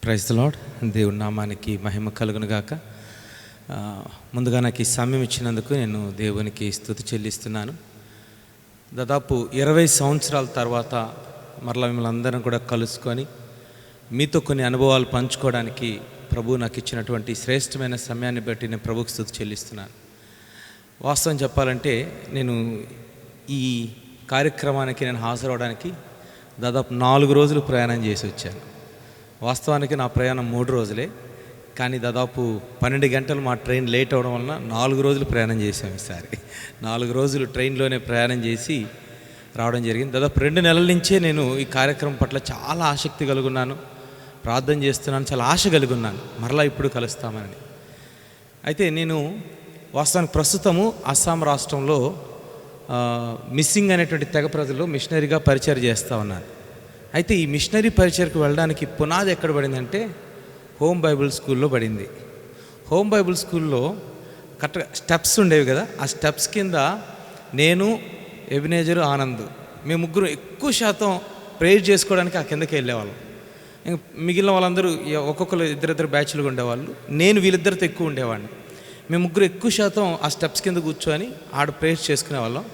Praise the lord. దేవుని నామానికి మహిమ కలుగును గాక. ముందుగా నాకు ఈ సమయం ఇచ్చినందుకు నేను దేవునికి స్తుతి చెల్లిస్తున్నాను. దాదాపు 20 సంవత్సరాల తర్వాత మరలా మిమ్మల్ని అందరం కూడా కలుసుకొని మీతో కొన్ని అనుభవాలు పంచుకోవడానికి ప్రభువు నాకు ఇచ్చినటువంటి శ్రేష్టమైన సమయాన్ని బట్టి నేను ప్రభువుకి స్తుతి చెల్లిస్తున్నాను. వాస్తవం చెప్పాలంటే నేను ఈ కార్యక్రమానికి నేను హాజరవడానికి దాదాపు 4 రోజులు ప్రయాణం చేసి వచ్చాను. వాస్తవానికి నా ప్రయాణం 3 రోజులే, కానీ దాదాపు 12 గంటలు మా ట్రైన్ లేట్ అవడం వలన 4 రోజులు ప్రయాణం చేసాం. ఈసారి 4 రోజులు ట్రైన్లోనే ప్రయాణం చేసి రావడం జరిగింది. దాదాపు 2 నెలల నుంచే నేను ఈ కార్యక్రమం పట్ల చాలా ఆసక్తి కలిగి ఉన్నాను, ప్రార్థన చేస్తున్నాను, చాలా ఆశ కలిగి ఉన్నాను మరలా ఇప్పుడు కలుస్తామని. అయితే నేను వాస్తవానికి ప్రస్తుతము అస్సాం రాష్ట్రంలో మిస్సింగ్ అనేటువంటి తెగ ప్రజలు మిషనరీగా పరిచయం చేస్తూ ఉన్నాను. అయితే ఈ మిషనరీ పరిచయకు వెళ్ళడానికి పునాది ఎక్కడ పడిందంటే హోమ్ బైబిల్ స్కూల్లో పడింది. హోమ్ బైబిల్ స్కూల్లో కరెక్ట్గా స్టెప్స్ ఉండేవి కదా, ఆ స్టెప్స్ కింద నేను, ఎబినేజరు, ఆనంద్ మేము ముగ్గురు ఎక్కువ శాతం ప్రేయర్ చేసుకోవడానికి ఆ కిందకి వెళ్ళేవాళ్ళం. ఇంకా మిగిలిన వాళ్ళందరూ ఒక్కొక్కరు ఇద్దరిద్దరు బ్యాచ్లుగా ఉండేవాళ్ళు. నేను వీళ్ళిద్దరితో ఎక్కువ ఉండేవాడిని. మేము ముగ్గురు ఎక్కువ శాతం ఆ స్టెప్స్ కింద కూర్చొని ఆడ ప్రేయర్ చేసుకునేవాళ్ళం.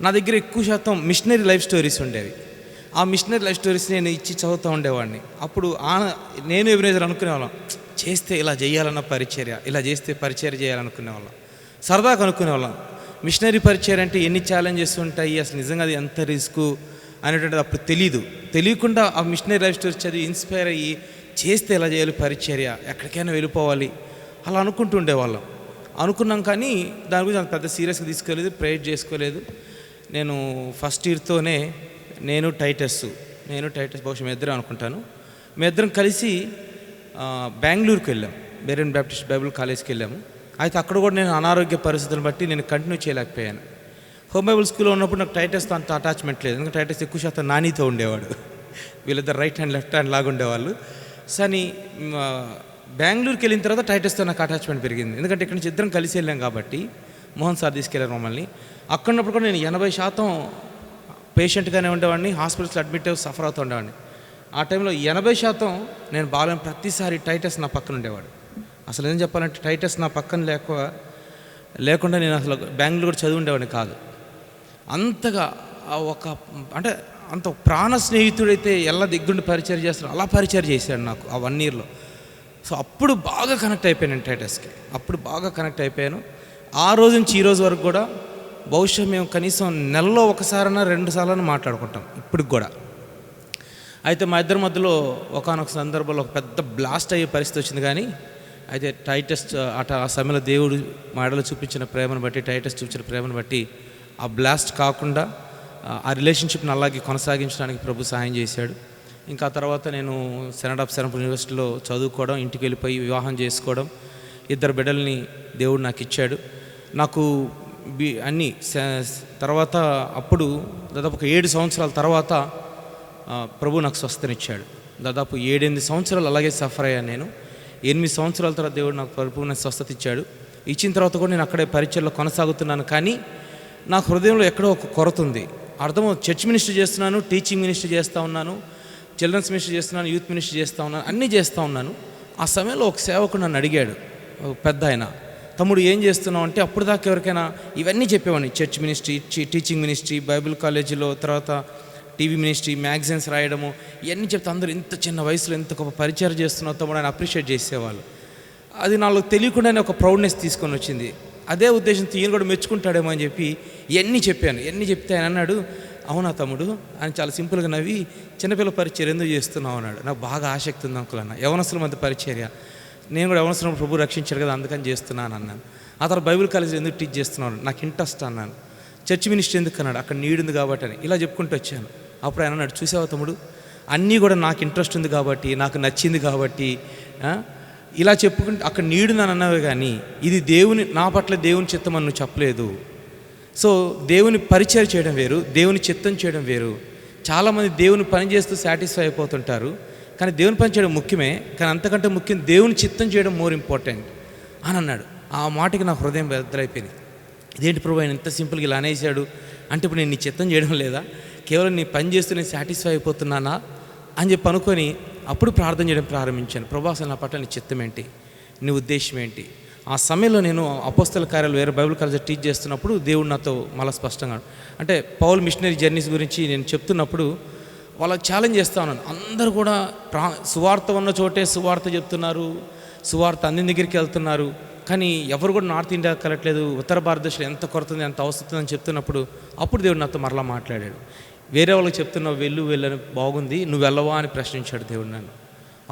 నా దగ్గర ఎక్కువ శాతం మిషనరీ లైఫ్ స్టోరీస్ ఉండేవి. ఆ మిషనరీ లైఫ్ స్టోరీస్ నేను ఇచ్చి చదువుతూ ఉండేవాడిని. అప్పుడు నేను ఎబినేజర్ అనుకునేవాళ్ళం, చేస్తే ఇలా చేయాలన్న పరిచర్య, ఇలా చేస్తే పరిచర్య చేయాలనుకునేవాళ్ళం. సరదాగా అనుకునేవాళ్ళం మిషనరీ పరిచర్య అంటే ఎన్ని ఛాలెంజెస్ ఉంటాయి, అసలు నిజంగా అది ఎంత రిస్క్ అనేటువంటిది అప్పుడు తెలియకుండా ఆ మిషనరీ లైఫ్ స్టోరీస్ చదివి ఇన్స్పైర్ అయ్యి చేస్తే ఎలా చేయాలి పరిచర్య, ఎక్కడికైనా వెళ్ళిపోవాలి అలా అనుకుంటూ ఉండేవాళ్ళం. అనుకున్నాం, కానీ దాని గురించి అంత పెద్ద సీరియస్గా తీసుకోలేదు, ప్రేయర్ చేసుకోలేదు. నేను ఫస్ట్ ఇయర్తోనే నేను టైటస్ బహుశా మీ ఇద్దరం అనుకుంటాను, మీ ఇద్దరం కలిసి బెంగళూరుకి వెళ్ళాం, బేరియన్ బ్యాప్టిస్ట్ బైబిల్ కాలేజ్కి వెళ్ళాము. అయితే అక్కడ కూడా నేను అనారోగ్య పరిస్థితులను బట్టి నేను కంటిన్యూ చేయలేకపోయాను. హోమ్ బైబిల్ స్కూల్లో ఉన్నప్పుడు నాకు టైటస్తో అంత అటాచ్మెంట్ లేదు, ఎందుకంటే టైటస్ ఎక్కువ శాతం నానితో ఉండేవాడు, వీళ్ళిద్దరు రైట్ హ్యాండ్ లెఫ్ట్ హ్యాండ్ లాగా ఉండేవాళ్ళు. కానీ బెంగళూరుకి వెళ్ళిన తర్వాత టైటస్తో నాకు అటాచ్మెంట్ పెరిగింది, ఎందుకంటే ఇక్కడ నుంచి ఇద్దరం కలిసి వెళ్ళాం కాబట్టి. మోహన్ సార్ తీసుకెళ్ళారు మమ్మల్ని. అక్కడున్నప్పుడు కూడా నేను 80% పేషెంట్గానే ఉండేవాడిని, హాస్పిటల్స్లో అడ్మిట్ అయ్యి సఫర్ అవుతూ ఉండేవాడిని. ఆ టైంలో 80% నేను బాగాలేని ప్రతిసారి టైటస్ నా పక్కన ఉండేవాడు. అసలు ఏం చెప్పాలంటే టైటస్ నా పక్కన లేకుండా నేను అసలు బెంగళూరు కూడా చదివి ఉండేవాడిని కాదు. అంతగా అంటే అంత ప్రాణ స్నేహితుడైతే ఎలా దగ్గరుండి పరిచయం చేస్తాడు అలా పరిచయం చేశాడు నాకు ఆ 1 ఇయర్లో. సో అప్పుడు బాగా కనెక్ట్ అయిపోయాను నేను టైటస్కి, అప్పుడు బాగా కనెక్ట్ అయిపోయాను. ఆ రోజు నుంచి ఈ రోజు వరకు కూడా బహుశా మేము కనీసం నెలలో 1-2 సార్లు మాట్లాడుకుంటాం ఇప్పటికి కూడా. అయితే మా ఇద్దరి మధ్యలో ఒకానొక సందర్భంలో ఒక పెద్ద బ్లాస్ట్ అయ్యే పరిస్థితి వచ్చింది. కానీ అయితే టైటస్ ఆ సమయంలో దేవుడు మా ఎడలో చూపించిన ప్రేమను బట్టి, టైటస్ చూపించిన ప్రేమను బట్టి ఆ బ్లాస్ట్ కాకుండా ఆ రిలేషన్షిప్ని అలాగే కొనసాగించడానికి ప్రభు సహాయం చేశాడు. ఇంకా తర్వాత నేను సెనట్ ఆఫ్ సెరంపూర్ యూనివర్సిటీలో చదువుకోవడం, ఇంటికి వెళ్ళిపోయి వివాహం చేసుకోవడం, 2 బిడ్డల్ని దేవుడు నాకు ఇచ్చాడు. నాకు అన్నీ తర్వాత అప్పుడు దాదాపు ఒక 7 సంవత్సరాల తర్వాత ప్రభు నాకు స్వస్థనిచ్చాడు. దాదాపు 7-8 సంవత్సరాలు అలాగే సఫర్ అయ్యాను నేను. 8 సంవత్సరాల తర్వాత దేవుడు నాకు పరిపూర్ణ స్వస్థత ఇచ్చాడు. ఇచ్చిన తర్వాత కూడా నేను అక్కడే పరిచయలో కొనసాగుతున్నాను. కానీ నా హృదయంలో ఎక్కడో ఒక కొరత ఉంది. చర్చ్ మినిస్ట్రీ చేస్తున్నాను, టీచింగ్ మినిస్ట్రీ చేస్తూ ఉన్నాను, చిల్డ్రన్స్ మినిస్ట్రీ చేస్తున్నాను, యూత్ మినిస్ట్రీ చేస్తూ ఉన్నాను, అన్నీ చేస్తూ ఉన్నాను. ఆ సమయంలో ఒక సేవకుడు నన్ను అడిగాడు, పెద్ద ఆయన, తమ్ముడు ఏం చేస్తున్నావు అంటే, అప్పుడు దాకా ఎవరికైనా ఇవన్నీ చెప్పేవాడిని, church ministry, teaching ministry, Bible కాలేజీలో, తర్వాత టీవీ మినిస్ట్రీ, మ్యాగజైన్స్ రాయడము, ఇవన్నీ చెప్తే అందరూ ఇంత చిన్న వయసులో ఎంత గొప్ప పరిచయం చేస్తున్నావు తమ్ముడు అని అప్రిషియేట్ చేసేవాళ్ళు. అది నాలో తెలియకుండానే ఒక ప్రౌడ్నెస్ తీసుకొని వచ్చింది. అదే ఉద్దేశంతో ఈయన కూడా మెచ్చుకుంటాడేమో అని చెప్పి ఇవన్నీ చెప్పాను. ఇవన్నీ చెప్తే ఆయన అన్నాడు, అవునా తమ్ముడు అని చాలా సింపుల్గా నవ్వి, చిన్నపిల్ల పరిచయం ఎందుకు చేస్తున్నావు అన్నాడు. నాకు బాగా ఆసక్తి ఉంది అంకుల్ అన్న, యవనస్తుల మధ్య పరిచర్య, నేను కూడా యవనస్తులు ప్రభు రక్షించాడు కదా అందుకని చేస్తున్నాను అన్నాను. ఆ తర్వాత బైబిల్ కాలేజీలో ఎందుకు టీచ్ చేస్తున్నాను, నాకు ఇంట్రెస్ట్ అన్నాను. చర్చ్ మినిస్ట్రీ ఎందుకు అన్నాడు, అక్కడ నీడుంది కాబట్టి అని. ఇలా చెప్పుకుంటూ వచ్చాను. అప్పుడు ఆయన అన్నాడు, చూసావా తమ్ముడు, అన్నీ కూడా నాకు ఇంట్రెస్ట్ ఉంది కాబట్టి, నాకు నచ్చింది కాబట్టి ఇలా చెప్పుకుంటే అక్కడ నీడు నన్ను అన్నావే, కానీ ఇది నా పట్ల దేవుని చిత్తం అని నువ్వు చెప్పలేదు. సో దేవుని పరిచయం చేయడం వేరు, దేవుని చిత్తం చేయడం వేరు. చాలామంది దేవుని పని చేస్తూ సాటిస్ఫై అయిపోతుంటారు, కానీ దేవుని పని చేయడం ముఖ్యమే, కానీ అంతకంటే ముఖ్యం దేవుని చిత్తం చేయడం మోర్ ఇంపార్టెంట్ అని అన్నాడు. ఆ మాటకి నా హృదయం బెదరైపోయింది. ఇదేంటి ప్రభు ఆయన ఇంత సింపుల్గా ఇలా అనేసాడు అంటే, ఇప్పుడు నేను నీ చిత్తం చేయడం లేదా, కేవలం నీ పని చేస్తూ నేను సాటిస్ఫై అయిపోతున్నానా అని చెప్పి అనుకొని అప్పుడు ప్రార్థన చేయడం ప్రారంభించాను. ప్రభా, అసలు నా పట్ల నీ చిత్తం ఏంటి, నీ ఉద్దేశం ఏంటి? ఆ సమయంలో నేను అపోస్తల కార్యాలు వేరే బైబిల్ కాలేజ్ టీచ్ చేస్తున్నప్పుడు దేవుడు నాతో మళ్ళీ స్పష్టంగా, అంటే పౌల్ మిషనరీ జర్నీస్ గురించి నేను చెప్తున్నప్పుడు వాళ్ళకి ఛాలెంజ్ చేస్తా ఉన్నాను. అందరూ కూడా సువార్త ఉన్న చోటే సువార్త చెప్తున్నారు, సువార్త అన్ని దగ్గరికి వెళ్తున్నారు, కానీ ఎవరు కూడా నార్త్ ఇండియా కలట్లేదు, ఉత్తర భారతదేశంలో ఎంత కొరతుంది, ఎంత అవసరం చెప్తున్నప్పుడు అప్పుడు దేవుడు నాతో మరలా మాట్లాడాడు. వేరే వాళ్ళకి చెప్తున్నావు వెళ్ళని బాగుంది, నువ్వు వెళ్ళవా అని ప్రశ్నించాడు దేవుడు నన్ను.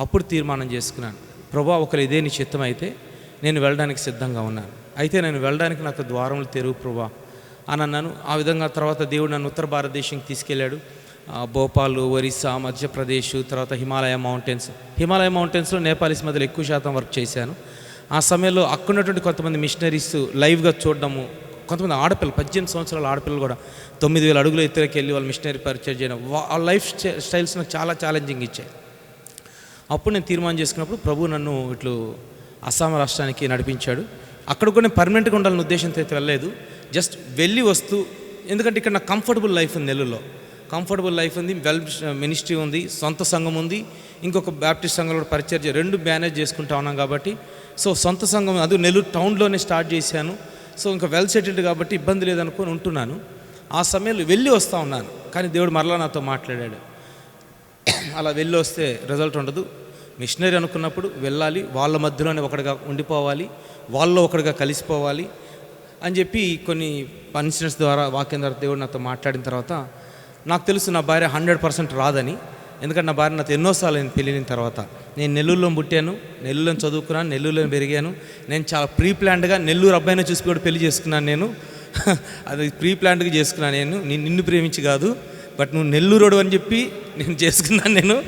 అప్పుడు తీర్మానం చేసుకున్నాను, ప్రభా ఒకరు ఇదే నీ చిత్తం అయితే నేను వెళ్ళడానికి సిద్ధంగా ఉన్నాను, అయితే నేను వెళ్ళడానికి నాకు ద్వారములు తెరువు ప్రభా అని అన్నాను. ఆ విధంగా తర్వాత దేవుడు నన్ను ఉత్తర భారతదేశానికి తీసుకెళ్ళాడు. భోపాల్, ఒరిస్సా, మధ్యప్రదేశ్, తర్వాత హిమాలయ మౌంటైన్స్లో నేపాలీస్ మధ్యలో ఎక్కువ శాతం వర్క్ చేశాను. ఆ సమయంలో అక్కడున్నటువంటి కొంతమంది మిషనరీస్ లైవ్గా చూడడము, కొంతమంది ఆడపిల్లలు 18 సంవత్సరాల ఆడపిల్లలు కూడా 9,000 అడుగుల ఎత్తులోకి వెళ్ళి వాళ్ళు మిషనరీ పరిచయం చేయడం, ఆ లైఫ్ స్టైల్స్ నాకు చాలా ఛాలెంజింగ్ ఇచ్చాయి. అప్పుడు నేను తీర్మానం చేసుకున్నప్పుడు ప్రభు నన్ను ఇట్లు అస్సాం రాష్ట్రానికి నడిపించాడు. అక్కడ కూడా నేను పర్మనెంట్గా ఉండాలనే ఉద్దేశంతో అయితే వెళ్ళలేదు, జస్ట్ వెళ్ళి వస్తూ, ఎందుకంటే ఇక్కడ నాకు కంఫర్టబుల్ లైఫ్ ఉంది, నెల్లూరులో కంఫర్టబుల్ లైఫ్ ఉంది, వెల్ మినిస్ట్రీ ఉంది, సొంత సంఘం ఉంది, ఇంకొక బ్యాప్టిస్ట్ సంఘంలో కూడా పరిచయం రెండు మేనేజ్ చేసుకుంటా ఉన్నాం కాబట్టి, సో సొంత సంఘం అది నెల్లూరు టౌన్లోనే స్టార్ట్ చేశాను. సో ఇంకా వెల్ సెటిల్డ్ కాబట్టి ఇబ్బంది లేదనుకొని ఉంటున్నాను. ఆ సమయంలో వెళ్ళి వస్తూ ఉన్నాను, కానీ దేవుడు మరలా నాతో మాట్లాడాడు, అలా వెళ్ళి వస్తే రిజల్ట్ ఉండదు, మిషనరీ అనుకున్నప్పుడు వెళ్ళాలి, వాళ్ళ మధ్యలోనే ఒకటిగా ఉండిపోవాలి, వాళ్ళలో ఒకటిగా కలిసిపోవాలి అని చెప్పి కొన్ని ఇన్సిడెంట్స్ ద్వారా వాక్యం ద్వారా దేవుడు నాతో మాట్లాడిన తర్వాత నాకు తెలుసు నా భార్య 100% రాదని. ఎందుకంటే నా భార్య నాతో ఎన్నోసార్లు నేను పెళ్ళిన తర్వాత, నేను నెల్లూరులో పుట్టాను, నెల్లూరులో చదువుకున్నాను, నెల్లూరులో పెరిగాను, నేను చాలా ప్రీ ప్లాన్డ్గా నెల్లూరు అబ్బాయిని చూసి కూడా పెళ్లి చేసుకున్నాను. నేను అది ప్రీ ప్లాన్డ్గా చేసుకున్నాను. నేను నిన్ను ప్రేమించి కాదు, బట్ నువ్వు నెల్లూరోడు అని చెప్పి నేను చేసుకున్నాను నేను.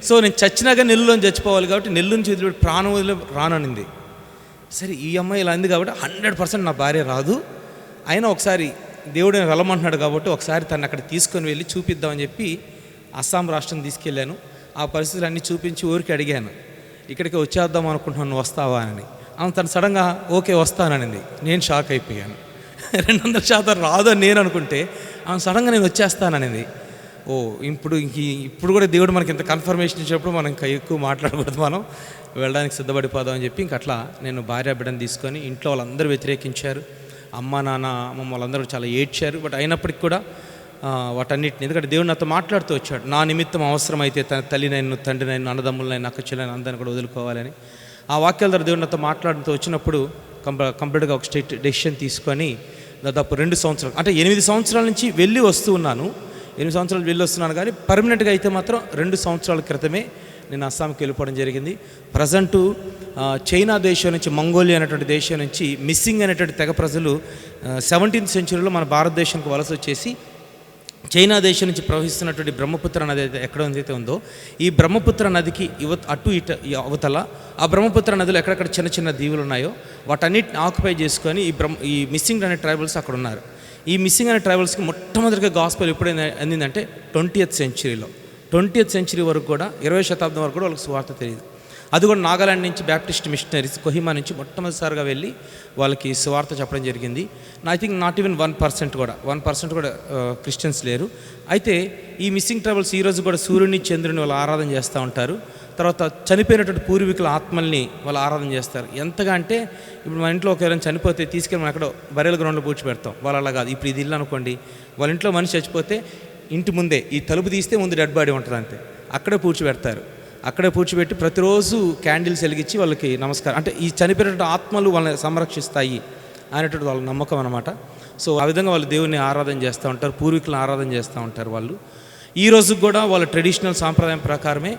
సో నేను చచ్చినాక నెల్లూరులో చచ్చిపోవాలి కాబట్టి నెల్లూరు నుంచి వదిలిపెట్టి ప్రాణం వదిలే రాననింది. సరే ఈ అమ్మాయి ఇలా అంది కాబట్టి 100% నా భార్య రాదు, అయినా ఒకసారి దేవుడు వెళ్ళమంటున్నాడు కాబట్టి ఒకసారి తను అక్కడ తీసుకొని వెళ్ళి చూపిద్దామని చెప్పి అస్సాం రాష్ట్రం తీసుకెళ్ళాను. ఆ పరిస్థితులు అన్నీ చూపించి ఊరికి అడిగాను, ఇక్కడికి వచ్చేద్దాం అనుకుంటున్నాను, వస్తావా అని. ఆమె తను సడన్గా ఓకే వస్తాననింది. నేను షాక్ అయిపోయాను. 200% రాదు అని నేను అనుకుంటే ఆమె సడన్గా నేను వచ్చేస్తాననింది. ఓ ఇప్పుడు కూడా దేవుడు మనకి ఇంత కన్ఫర్మేషన్ ఇచ్చినప్పుడు మనం ఇంకా ఎక్కువ మాట్లాడకూడదు, మనం వెళ్ళడానికి సిద్ధపడిపోదాం అని చెప్పి అట్లా నేను భార్య బిడ్డను తీసుకొని, ఇంట్లో వాళ్ళందరూ వ్యతిరేకించారు, అమ్మ నాన్న అమ్మమ్మ వాళ్ళందరూ చాలా ఏడ్చారు. బట్ అయినప్పటికీ కూడా వాటన్నిటిని, ఎందుకంటే దేవుడు నాతో మాట్లాడుతూ వచ్చాడు, నా నిమిత్తం అవసరమైతే తన తల్లినైనా తండ్రినైనా అన్నదమ్ములనైనా అక్క చెల్లెని అందరిని కూడా వదులుకోవాలని. ఆ వాక్యాల ద్వారా దేవుడు నాతో మాట్లాడుతూ వచ్చినప్పుడు కంప్లీట్గా ఒక స్టేట్ డెసిషన్ తీసుకొని దాదాపు 2 సంవత్సరాలు, అంటే 8 సంవత్సరాల నుంచి వెళ్ళి వస్తూ ఉన్నాను. 8 సంవత్సరాలు వెళ్ళి వస్తున్నాను, కానీ పర్మనెంట్గా అయితే మాత్రం 2 సంవత్సరాల క్రితమే నేను అస్సాంకి వెళ్ళిపోవడం జరిగింది. ప్రజెంటు చైనా దేశం నుంచి, మంగోలియా అనేటువంటి దేశం నుంచి మిస్సింగ్ అనేటువంటి తెగ ప్రజలు 17th సెంచురీలో మన భారతదేశానికి వలస వచ్చేసి చైనా దేశం నుంచి ప్రవహిస్తున్నటువంటి బ్రహ్మపుత్ర నది ఎక్కడైతే ఉందో, ఈ బ్రహ్మపుత్ర నదికి అటు ఇటు అవతల ఆ బ్రహ్మపుత్ర నదిలో ఎక్కడెక్కడ చిన్న చిన్న దీవులు ఉన్నాయో వాటన్నిటిని ఆక్యుపై చేసుకొని ఈ మిస్సింగ్ అనే ట్రైబల్స్ అక్కడ ఉన్నారు. ఈ మిస్సింగ్ అనే ట్రైబల్స్కి మొట్టమొదటిగా గాస్పెల్ ఎప్పుడైనా అందిందంటే 20th సెంచురీలో. 20th సెంచురీ వరకు కూడా, 20వ శతాబ్దం వరకు కూడా వాళ్ళకి సువార్త తెలియదు. అది కూడా నాగాలాండ్ నుంచి బ్యాప్టిస్ట్ మిషనరీస్ కొహిమా నుంచి మొట్టమొదటిసారిగా వెళ్ళి వాళ్ళకి సువార్త చెప్పడం జరిగింది. ఐ థింక్ నాట్ ఈవెన్ 1% కూడా క్రిస్టియన్స్ లేరు. అయితే ఈ మిస్సింగ్ ట్రైబల్స్ ఈరోజు కూడా సూర్యుని చంద్రుని వాళ్ళు ఆరాధన చేస్తూ ఉంటారు. తర్వాత చనిపోయినటువంటి పూర్వీకుల ఆత్మల్ని వాళ్ళు ఆరాధన చేస్తారు. ఎంతగా అంటే ఇప్పుడు మన ఇంట్లో ఎవరైనా చనిపోతే తీసుకెళ్ళి మనం ఎక్కడో బరియల్ గ్రౌండ్లో పూడ్చిపెడతాం. వాళ్ళు అలా కాదు. ఇప్పుడు ఇది ఇల్లు అనుకోండి, వాళ్ళ ఇంట్లో మనిషి చచ్చిపోతే ఇంటి ముందే ఈ తలుపు తీస్తే ముందు డెడ్ బాడీ ఉంటుంది అంతే, అక్కడే పూడ్చిపెడతారు. అక్కడే పూడ్చిపెట్టి ప్రతిరోజు క్యాండిల్స్ వెలిగించి వాళ్ళకి నమస్కారం, అంటే ఈ చనిపోయినటువంటి ఆత్మలు వాళ్ళని సంరక్షిస్తాయి అనేటువంటి వాళ్ళ నమ్మకం అనమాట. సో ఆ విధంగా వాళ్ళు దేవుని ఆరాధన చేస్తూ ఉంటారు, పూర్వీకులను ఆరాధన చేస్తూ ఉంటారు వాళ్ళు. ఈ రోజు కూడా వాళ్ళ ట్రెడిషనల్ సాంప్రదాయం ప్రకారమే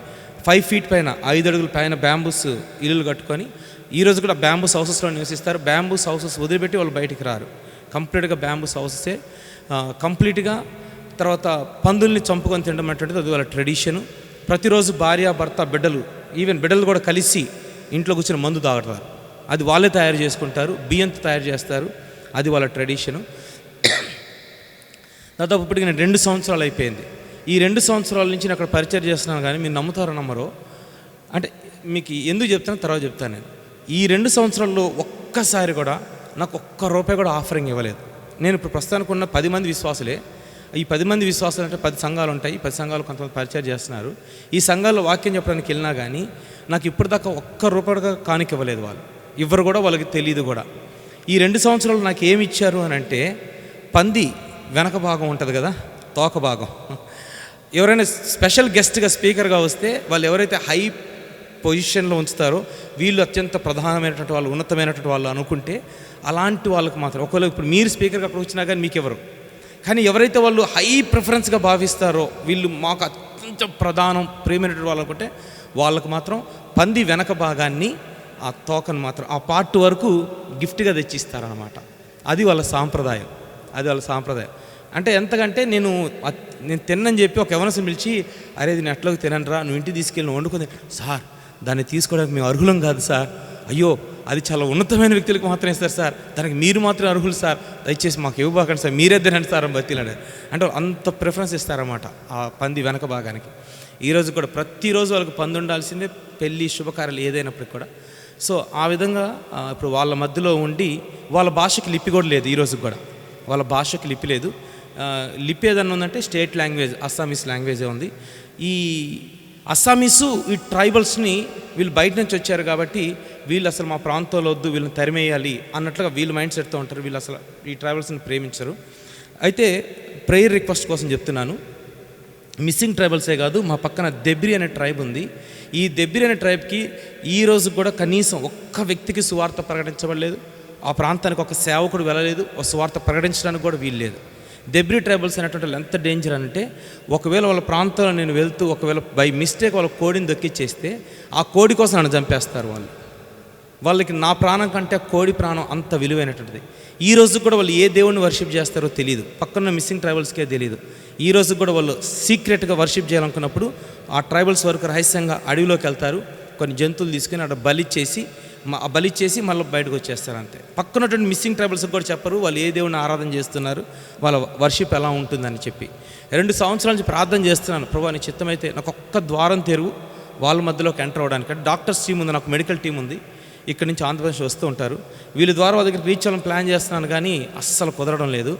5 feet పైన 5 అడుగుల పైన బ్యాంబూస్ ఇల్లులు కట్టుకొని ఈరోజు కూడా బ్యాంబూస్ హౌసెస్లో నివసిస్తారు. బ్యాంబూస్ హౌసెస్ వదిలిపెట్టి వాళ్ళు బయటికి రారు. కంప్లీట్గా బ్యాంబూస్ హౌసెసే కంప్లీట్గా. తర్వాత పందుల్ని చంపుకొని తినడం అనేటువంటిది అది వాళ్ళ ట్రెడిషను. ప్రతిరోజు భార్య భర్త బిడ్డలు, ఈవెన్ బిడ్డలు కూడా కలిసి ఇంట్లో కూర్చొని మందు తాగుతారు. అది వాళ్ళే తయారు చేసుకుంటారు, బియ్యంతో తయారు చేస్తారు, అది వాళ్ళ ట్రెడిషను. దాదాపు ఇప్పటికి నేను 2 సంవత్సరాలు అయిపోయింది. ఈ 2 సంవత్సరాల నుంచి నేను అక్కడ పరిచయం చేస్తున్నాను, కానీ మీరు నమ్ముతారో నమ్మరో, అంటే మీకు ఎందుకు చెప్తానో తర్వాత చెప్తాను. నేను ఈ 2 సంవత్సరాల్లో ఒక్కసారి కూడా నాకు ఒక్క రూపాయి కూడా ఆఫరింగ్ ఇవ్వలేదు. నేను ఇప్పుడు ప్రస్తుతానికి ఉన్న 10 మంది విశ్వాసులే, ఈ 10 మంది విశ్వాసాలు అంటే 10 సంఘాలు ఉంటాయి. 10 సంఘాలు కొంతమంది పరిచయం చేస్తున్నారు. ఈ సంఘాల్లో వాక్యం చెప్పడానికి వెళ్ళినా కానీ నాకు ఇప్పటిదాకా ఒక్క రూపాయిగా కానుక ఇవ్వలేదు వాళ్ళు. ఇవ్వరు కూడా, వాళ్ళకి తెలియదు కూడా. ఈ 2 సంవత్సరాలు నాకు ఏమి ఇచ్చారు అని అంటే, పంది వెనక భాగం ఉంటుంది కదా, తోక భాగం. ఎవరైనా స్పెషల్ గెస్ట్గా స్పీకర్గా వస్తే వాళ్ళు ఎవరైతే హై పొజిషన్లో ఉంచుతారో వీళ్ళు అత్యంత ప్రధానమైనటువంటి వాళ్ళు, ఉన్నతమైనటువంటి వాళ్ళు అనుకుంటే అలాంటి వాళ్ళకి మాత్రం, ఒకవేళ ఇప్పుడు మీరు స్పీకర్గా అక్కడ వచ్చినా కానీ మీకు ఎవరు, కానీ ఎవరైతే వాళ్ళు హై ప్రిఫరెన్స్గా భావిస్తారో వీళ్ళు మాకు అత్యంత ప్రధానం ప్రేమైనటువంటి వాళ్ళు అనుకుంటే వాళ్ళకు మాత్రం పంది వెనక భాగాన్ని, ఆ తోకను మాత్రం ఆ పార్ట్ వరకు గిఫ్ట్గా తెచ్చిస్తారనమాట. అది వాళ్ళ సాంప్రదాయం. అంటే ఎంతకంటే నేను తిన్నని చెప్పి ఒక యవనసుని పిలిచి, అరే నేను ఎట్లోకి తినరా, నువ్వు ఇంటికి తీసుకెళ్ళి వండుకుంది. సార్ దాన్ని తీసుకోవడానికి మేము అర్హులం కాదు సార్, అయ్యో అది చాలా ఉన్నతమైన వ్యక్తులకు మాత్రమే ఇస్తారు సార్, దానికి మీరు మాత్రమే అర్హులు సార్, దయచేసి మాకు ఇవ్వబాకండి సార్, మీరే తినండి సార్ అని బతిలాడు. అంటే అంత ప్రిఫరెన్స్ ఇస్తారన్నమాట ఆ పంది వెనక భాగానికి. ఈరోజు కూడా ప్రతిరోజు వాళ్ళకి పంది ఉండాల్సిందే, పెళ్ళి శుభకార్యాలు ఏదైనప్పటికి కూడా. సో ఆ విధంగా ఇప్పుడు వాళ్ళ మధ్యలో ఉండి, వాళ్ళ భాషకి లిపి కూడా లేదు. ఈరోజు కూడా వాళ్ళ భాషకి లిపి లేదు. లిపి ఏదన్నా ఉందంటే స్టేట్ లాంగ్వేజ్ అస్సామీస్ లాంగ్వేజే ఉంది. ఈ అస్సామీసు ఈ ట్రైబల్స్ని వీళ్ళు బయట నుంచి వచ్చారు కాబట్టి వీళ్ళు అసలు మా ప్రాంతంలో వద్దు, వీళ్ళని తరిమేయాలి అన్నట్లుగా వీళ్ళు మైండ్ సెట్తో ఉంటారు. వీళ్ళు అసలు ఈ ట్రైబల్స్ని ప్రేమించరు. అయితే ప్రేయర్ రిక్వెస్ట్ కోసం చెప్తున్నాను. మిస్సింగ్ ట్రైబల్సే కాదు, మా పక్కన దెబ్రి అనే ట్రైబ్ ఉంది. ఈ దెబ్రి అనే ట్రైబ్కి ఈరోజు కూడా కనీసం ఒక్క వ్యక్తికి సువార్త ప్రకటించబడలేదు. ఆ ప్రాంతానికి ఒక సేవకుడు వెళ్ళలేదు, ఒక సువార్త ప్రకటించడానికి కూడా వీల్లేదు. దెబ్రి ట్రైబల్స్ అనేటువంటి వాళ్ళు ఎంత డేంజర్ అంటే, ఒకవేళ వాళ్ళ ప్రాంతంలో నేను వెళ్తూ ఒకవేళ బై మిస్టేక్ వాళ్ళ కోడిని దొక్కిచ్చేస్తే ఆ కోడి కోసం నన్ను చంపేస్తారు వాళ్ళు. వాళ్ళకి నా ప్రాణం కంటే కోడి ప్రాణం అంత విలువైనటువంటిది. ఈ రోజు కూడా వాళ్ళు ఏ దేవుడిని వర్షిప్ చేస్తారో తెలియదు, పక్కన మిస్సింగ్ ట్రైబల్స్కే తెలియదు. ఈ రోజు కూడా వాళ్ళు సీక్రెట్గా వర్షిప్ చేయాలనుకున్నప్పుడు ఆ ట్రైబల్స్ వరకు రహస్యంగా అడవిలోకి వెళ్తారు, కొన్ని జంతువులు తీసుకుని అక్కడ బలిచ్చేసి మళ్ళీ బయటకు వచ్చేస్తారు అంతే. పక్కనటువంటి మిస్సింగ్ ట్రైబల్స్కి కూడా చెప్పరు వాళ్ళు ఏ దేవుడిని ఆరాధన చేస్తున్నారు, వాళ్ళ వర్షిప్ ఎలా ఉంటుందని చెప్పి. 2 సంవత్సరాల నుంచి ప్రార్థన చేస్తున్నాను, ప్రభువా నీ చిత్తమైతే నాకు ఒక్క ద్వారం తెరువు వాళ్ళ మధ్యలోకి ఎంటర్ అవ్వడానికి. అంటే డాక్టర్స్ టీం ఉంది, నాకు మెడికల్ టీం ఉంది, ఇక్కడ నుంచి ఆంధ్రప్రదేశ్ వస్తూ ఉంటారు. వీళ్ళ ద్వారా వాళ్ళ దగ్గర రీచ్ అవ్వాలని ప్లాన్ చేస్తున్నాను కానీ అస్సలు కుదరడం లేదు.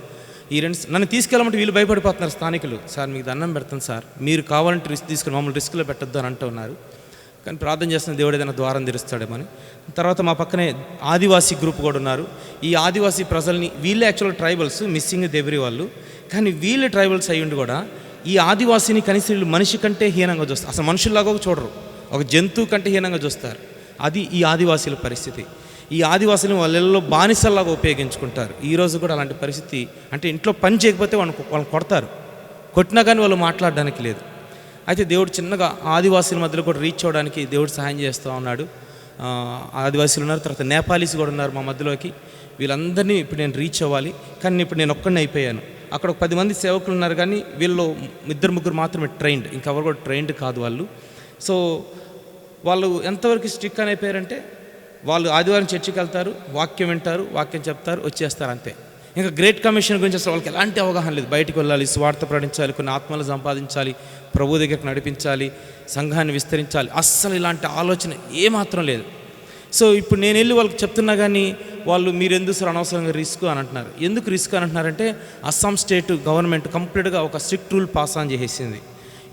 నన్ను తీసుకెళ్ళమంటే వీళ్ళు భయపడిపోతున్నారు స్థానికులు. సార్ మీకు దండం పెడతాను సార్, మీరు కావాలంటే రిస్క్ తీసుకుని మమ్మల్ని రిస్క్లో పెట్టొద్దు అని అంటూ ఉన్నారు. కానీ ప్రార్థన చేస్తున్న దేవుడు ఏదైనా ద్వారం తెరుస్తాడేమని. తర్వాత మా పక్కనే ఆదివాసీ గ్రూప్ కూడా ఉన్నారు. ఈ ఆదివాసీ ప్రజల్ని, వీళ్ళే యాక్చువల్గా ట్రైబల్స్, మిస్సింగ్ దెబ్రి వాళ్ళు, కానీ వీళ్ళే ట్రైబల్స్ అయ్యుండి కూడా ఈ ఆదివాసీని కనీసం వీళ్ళు మనిషి కంటే హీనంగా చూస్తారు. అసలు మనుషుల్లాగా చూడరు, ఒక జంతువు కంటే హీనంగా చూస్తారు. అది ఈ ఆదివాసీల పరిస్థితి. ఈ ఆదివాసులను వాళ్ళలో బానిసల్లాగా ఉపయోగించుకుంటారు. ఈరోజు కూడా అలాంటి పరిస్థితి. అంటే ఇంట్లో పని చేయకపోతే వాళ్ళని కొడతారు, కొట్టినా కానీ వాళ్ళు మాట్లాడడానికి లేదు. అయితే దేవుడు చిన్నగా ఆదివాసుల మధ్యలో కూడా రీచ్ అవ్వడానికి దేవుడు సహాయం చేస్తూ ఉన్నాడు. ఆదివాసులు ఉన్నారు, తర్వాత నేపాలీస్ కూడా ఉన్నారు మా మధ్యలోకి. వీళ్ళందరినీ ఇప్పుడు నేను రీచ్ అవ్వాలి, కానీ ఇప్పుడు నేను ఒక్కడిని అయిపోయాను. అక్కడ ఒక 10 మంది సేవకులు ఉన్నారు, కానీ వీళ్ళు 2-3 మాత్రమే ట్రైన్డ్, ఇంకెవరు కూడా ట్రైన్డ్ కాదు వాళ్ళు. సో వాళ్ళు ఎంతవరకు స్ట్రిక్ అని అయిపోయారంటే, వాళ్ళు ఆదివారం చర్చికి వెళ్తారు, వాక్యం వింటారు, వాక్యం చెప్తారు, వచ్చేస్తారు అంతే. ఇంకా గ్రేట్ కమిషన్ గురించి అసలు వాళ్ళకి ఎలాంటి అవగాహన లేదు. బయటికి వెళ్ళాలి, స్వార్థ ప్రకటించాలి, కొన్ని ఆత్మలు సంపాదించాలి, ప్రభు దగ్గరకు నడిపించాలి, సంఘాన్ని విస్తరించాలి, అస్సలు ఇలాంటి ఆలోచన ఏమాత్రం లేదు. సో ఇప్పుడు నేను వెళ్ళి వాళ్ళకి చెప్తున్నా కానీ వాళ్ళు మీరు ఎందుకు సార్ అనవసరంగా రిస్క్ అని అంటున్నారు. ఎందుకు రిస్క్ అని అంటున్నారంటే, అస్సాం స్టేట్ గవర్నమెంట్ కంప్లీట్గా ఒక స్ట్రిక్ట్ రూల్ పాస్ ఆన్ చేసేసింది.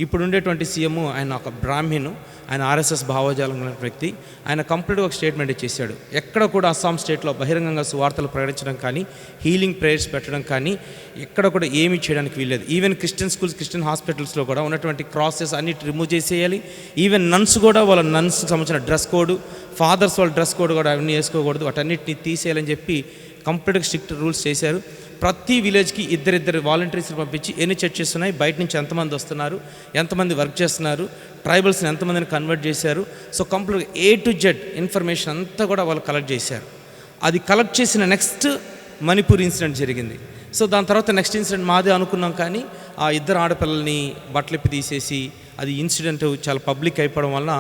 ఇప్పుడు ఉండేటువంటి సీఎం ఆయన ఒక బ్రాహ్మణు, ఆయన ఆర్ఎస్ఎస్ భావజాలం ఉన్న వ్యక్తి. ఆయన కంప్లీట్గా ఒక స్టేట్మెంట్ ఇచ్చేసాడు, ఎక్కడ కూడా అస్సాం స్టేట్లో బహిరంగంగా సువార్తలు ప్రకటించడం కానీ, హీలింగ్ ప్రేయర్స్ పెట్టడం కానీ ఎక్కడ కూడా ఏమీ చేయడానికి వీల్లేదు. ఈవెన్ క్రిస్టియన్ స్కూల్స్, క్రిస్టియన్ హాస్పిటల్స్లో కూడా ఉన్నటువంటి క్రాసెస్ అన్నిటి రిమూవ్ చేసేయాలి. ఈవెన్ నన్స్ కూడా వాళ్ళ నన్స్కి సంబంధించిన డ్రెస్ కోడ్, ఫాదర్స్ వాళ్ళ డ్రెస్ కోడ్ కూడా అవన్నీ వేసుకోకూడదు, వాటన్నిటిని తీసేయాలని చెప్పి కంప్లీట్గా స్ట్రిక్ట్ రూల్స్ చేశారు. ప్రతి విలేజ్కి 2 వాలంటీర్స్ని పంపించి ఎన్ని చర్చెస్ ఉన్నాయి, బయట నుంచి ఎంతమంది వస్తున్నారు, ఎంతమంది వర్క్ చేస్తున్నారు, ట్రైబల్స్ని ఎంతమందిని కన్వర్ట్ చేశారు. సో కంప్లీట్గా A to Z ఇన్ఫర్మేషన్ అంతా కూడా వాళ్ళు కలెక్ట్ చేశారు. అది కలెక్ట్ చేసిన నెక్స్ట్ మణిపూర్ ఇన్సిడెంట్ జరిగింది. సో దాని తర్వాత నెక్స్ట్ ఇన్సిడెంట్ మాదే అనుకున్నాం, కానీ ఆ 2 ఆడపిల్లల్ని బట్టలిప్పి తీసేసి అది ఇన్సిడెంట్ చాలా పబ్లిక్ అయిపోవడం వల్ల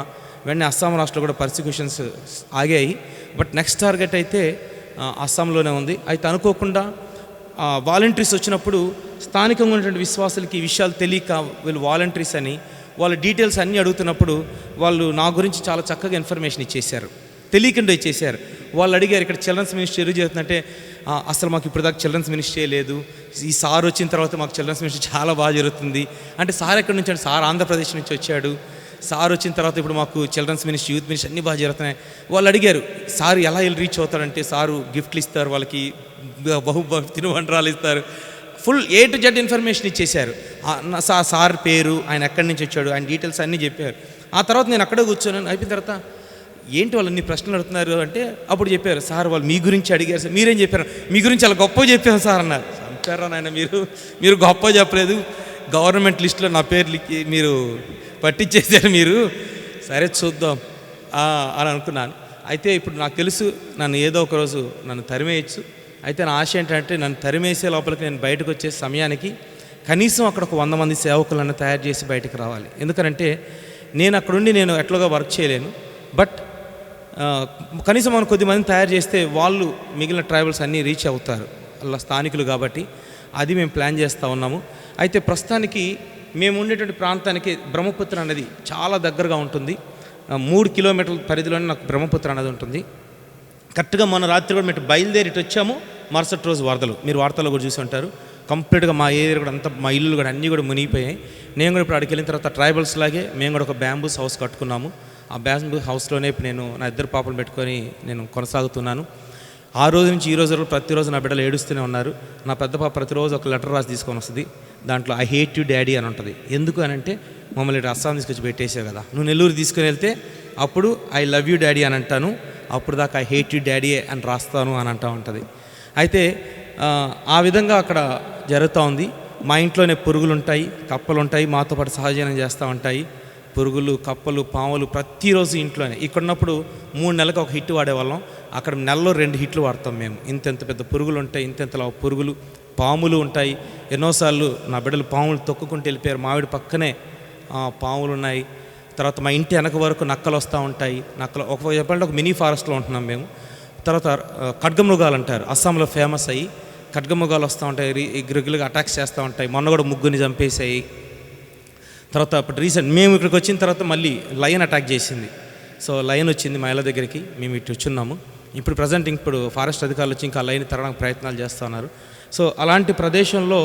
వెంటనే అస్సాం రాష్ట్రంలో కూడా పర్సిక్యూషన్స్ ఆగాయి. బట్ నెక్స్ట్ టార్గెట్ అయితే అస్సాంలోనే ఉంది. అయితే అనుకోకుండా వాలంటీర్స్ వచ్చినప్పుడు స్థానికంగా ఉన్నటువంటి విశ్వాసులకి ఈ విషయాలు తెలియక వీళ్ళు వాలంటీర్స్ అని వాళ్ళ డీటెయిల్స్ అన్నీ అడుగుతున్నప్పుడు వాళ్ళు నా గురించి చాలా చక్కగా ఇన్ఫర్మేషన్ ఇచ్చేశారు, తెలియకుండా ఇచ్చేశారు. వాళ్ళు అడిగారు, ఇక్కడ చిల్డ్రన్స్ మినిస్ట్రీ ఎరుగు చేస్తుందంటే అసలు మాకు ఇప్పుడు దాకా చిల్డ్రన్స్ మినిస్ట్రీ లేదు, ఈ సార్ వచ్చిన తర్వాత మాకు చిల్డ్రన్స్ మినిస్ట్రీ చాలా బాగా జరుగుతుంది అంటే. సార్ ఎక్కడి నుంచి అంటే సార్ ఆంధ్రప్రదేశ్ నుంచి వచ్చాడు, సార్ వచ్చిన తర్వాత ఇప్పుడు మాకు చిల్డ్రన్స్ మినిస్ట్రీ, యూత్ మినిస్ట్రీ అన్నీ బాగా జరుగుతున్నాయి. వాళ్ళు అడిగారు సార్ ఎలా రీచ్ అవుతాడంటే, సారు గిఫ్ట్లు ఇస్తారు, వాళ్ళకి తినుబండరాలు ఇస్తారు, full A to Z information ఇచ్చేశారు. సార్ పేరు, ఆయన ఎక్కడి నుంచి వచ్చాడు, ఆయన డీటెయిల్స్ అన్నీ చెప్పారు. ఆ తర్వాత నేను అక్కడే కూర్చొని అయిపోయిన తర్వాత ఏంటి వాళ్ళు అన్ని ప్రశ్నలు అడుగుతున్నారు అంటే అప్పుడు చెప్పారు, సార్ వాళ్ళు మీ గురించి అడిగారు సార్. మీరేం చెప్పారు? మీ గురించి చాలా గొప్ప చెప్పాను సార్ అన్నారు. చంపారా నాయన, మీరు గొప్ప చెప్పలేదు, గవర్నమెంట్ లిస్టులో నా పేరు మీరు పట్టించేసారు మీరు. సరే చూద్దాం అని అనుకున్నాను. అయితే ఇప్పుడు నాకు తెలుసు నన్ను ఏదో ఒక రోజు నన్ను తరిమేయచ్చు. అయితే నా ఆశ ఏంటంటే నన్ను తరిమేసే లోపలికి నేను బయటకు వచ్చే సమయానికి కనీసం అక్కడ ఒక 100 మంది సేవకులను తయారు చేసి బయటకు రావాలి. ఎందుకంటే నేను అక్కడుండి నేను ఎట్లాగా వర్క్ చేయలేను. బట్ కనీసం మనం కొద్దిమందిని తయారు చేస్తే వాళ్ళు మిగిలిన ట్రైబల్స్ అన్నీ రీచ్ అవుతారు, అలా స్థానికులు కాబట్టి. అది మేము ప్లాన్ చేస్తూ ఉన్నాము. అయితే ప్రస్తుతానికి మేము ఉండేటువంటి ప్రాంతానికి బ్రహ్మపుత్ర అనేది చాలా దగ్గరగా ఉంటుంది. 3 కిలోమీటర్ల పరిధిలోనే నాకు బ్రహ్మపుత్ర అనేది ఉంటుంది. కరెక్ట్గా మొన్న రాత్రి కూడా మేము బయలుదేరి ఇటు వచ్చాము, మరుసటి రోజు వరదలు, మీరు వార్తల్లో కూడా చూసి ఉంటారు. కంప్లీట్గా మా ఏరియా కూడా అంతా, మా ఇల్లు కూడా అన్నీ కూడా మునిగిపోయాయి. నేను కూడా ఇప్పుడు అక్కడికి వెళ్ళిన తర్వాత ట్రైబల్స్ లాగే మేము కూడా ఒక బ్యాంబూస్ హౌస్ కట్టుకున్నాము. ఆ బ్యాంబూ హౌస్లోనే ఇప్పుడు నేను నా 2 పాపలు పెట్టుకొని నేను కొనసాగుతున్నాను. ఆ రోజు నుంచి ఈ రోజు వరకు ప్రతిరోజు నా బిడ్డలు ఏడుస్తూనే ఉన్నారు. నా పెద్ద పాప ప్రతిరోజు ఒక లెటర్ రాసి తీసుకొని వస్తుంది. దాంట్లో ఐ హేట్ యూ డాడీ అని ఉంటుంది. ఎందుకు అని అంటే, మమ్మల్ని ఇటు అస్సాం తీసుకొచ్చి పెట్టేసావు కదా, నువ్వు నెల్లూరు తీసుకుని వెళ్తే అప్పుడు ఐ లవ్ యూ డాడీ అని అంటాను, అప్పుడు దాకా ఐ హేట్ యూ డాడీ అని రాస్తాను అని అంటూ ఉంటుంది. అయితే ఆ విధంగా అక్కడ జరుగుతూ ఉంది. మా ఇంట్లోనే పురుగులు ఉంటాయి, కప్పలు ఉంటాయి, మాతో పాటు సహజీవనం చేస్తూ ఉంటాయి. పురుగులు, కప్పలు, పాములు ప్రతిరోజు ఇంట్లోనే. ఇక్కడ ఉన్నప్పుడు 3 నెలలకు ఒక హిట్ వాడేవాళ్ళం, అక్కడ నెలలో 2 హిట్లు వాడతాం మేము. ఇంతెంత పెద్ద పురుగులు ఉంటాయి, ఇంతెంతలా పురుగులు, పాములు ఉంటాయి. ఎన్నోసార్లు నా బిడ్డలు పాములు తొక్కుకుంటూ వెళ్ళిపోయారు. మావిడి పక్కనే పాములు ఉన్నాయి. తర్వాత మా ఇంటి వెనక వరకు నక్కలు వస్తూ ఉంటాయి. నక్కలు చెప్పాలంటే ఒక మినీ ఫారెస్ట్లో ఉంటున్నాం మేము. తర్వాత ఖడ్గమృగాలు అంటారు, అస్సాంలో ఫేమస్ అయ్యి ఖడ్గమృగాలు వస్తూ ఉంటాయి, రెగ్యులర్గా అటాక్స్ చేస్తూ ఉంటాయి. మొన్న కూడా 3 చంపేసాయి. తర్వాత ఇప్పుడు రీసెంట్ మేము ఇక్కడికి వచ్చిన తర్వాత మళ్ళీ లయన్ అటాక్ చేసింది. సో లయన్ వచ్చింది మా ఇళ్ళ దగ్గరికి, మేము ఇటు వచ్చున్నాము. ఇప్పుడు ప్రజెంట్ ఇప్పుడు ఫారెస్ట్ అధికారులు వచ్చి ఇంకా లయన్ తరడానికి ప్రయత్నాలు చేస్తూ ఉన్నారు. సో అలాంటి ప్రదేశంలో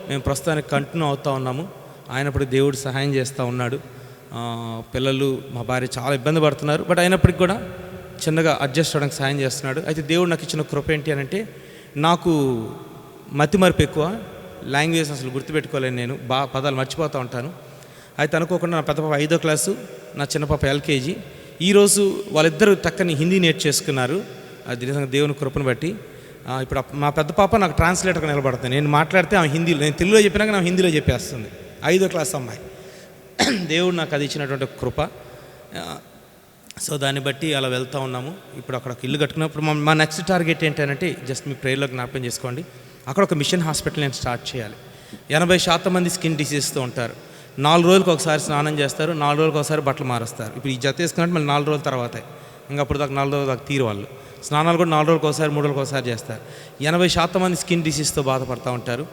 మేము ప్రస్తుతానికి కంటిన్యూ అవుతూ ఉన్నాము. అయినప్పుడు దేవుడు సహాయం చేస్తూ ఉన్నాడు. పిల్లలు, మా భార్య చాలా ఇబ్బంది పడుతున్నారు. బట్ అయినప్పటికి కూడా చిన్నగా అడ్జస్ట్ అవ్వడానికి సహాయం చేస్తున్నాడు. అయితే దేవుడు నాకు ఇచ్చిన కృప ఏంటి అని అంటే, నాకు మతిమరుపు ఎక్కువ, లాంగ్వేజ్ అసలు గుర్తుపెట్టుకోలేను, నేను పదాలు మర్చిపోతూ ఉంటాను. అయితే అనుకోకుండా నా పెద్ద పాప 5వ క్లాసు, నా చిన్న పాప LKG. ఈరోజు వాళ్ళిద్దరూ చక్కని హిందీ నేర్చేసుకున్నారు. అది నిజంగా దేవుని కృపను బట్టి. ఇప్పుడు మా పెద్ద పాప నాకు ట్రాన్స్లేటర్గా నిలబడుతుంది. నేను మాట్లాడితే ఆమె హిందీలో, నేను తెలుగులో చెప్పినాక నా హిందీలో చెప్పేస్తుంది. 5వ క్లాస్ అమ్మాయి. దేవుడు నాకు అది ఇచ్చినటువంటి కృప. సో దాన్ని బట్టి అలా వెళ్తూ ఉన్నాము. ఇప్పుడు అక్కడ ఇల్లు కట్టుకున్నప్పుడు మా నెక్స్ట్ టార్గెట్ ఏంటంటే, జస్ట్ మీ ప్రేయర్లో జ్ఞాపకం చేసుకోండి, అక్కడ ఒక మిషన్ హాస్పిటల్ నేను స్టార్ట్ చేయాలి. 80% మంది స్కిన్ డిసీజ్తో ఉంటారు. 4 రోజులకు ఒకసారి స్నానం చేస్తారు, 4 రోజులకు ఒకసారి బట్టలు మారుస్తారు. ఇప్పుడు ఈ జత వేసుకున్నట్టు మళ్ళీ 4 రోజుల తర్వాతే, ఇంకా అప్పుడు దాకా 4 రోజుల దాకా తీరు వాళ్ళు. స్నానాలు కూడా 4 రోజులకు ఒకసారి, 3 రోజులకు ఒకసారి చేస్తారు. 80% మంది స్కిన్ డిసీజ్తో బాధపడుతూ ఉంటారు.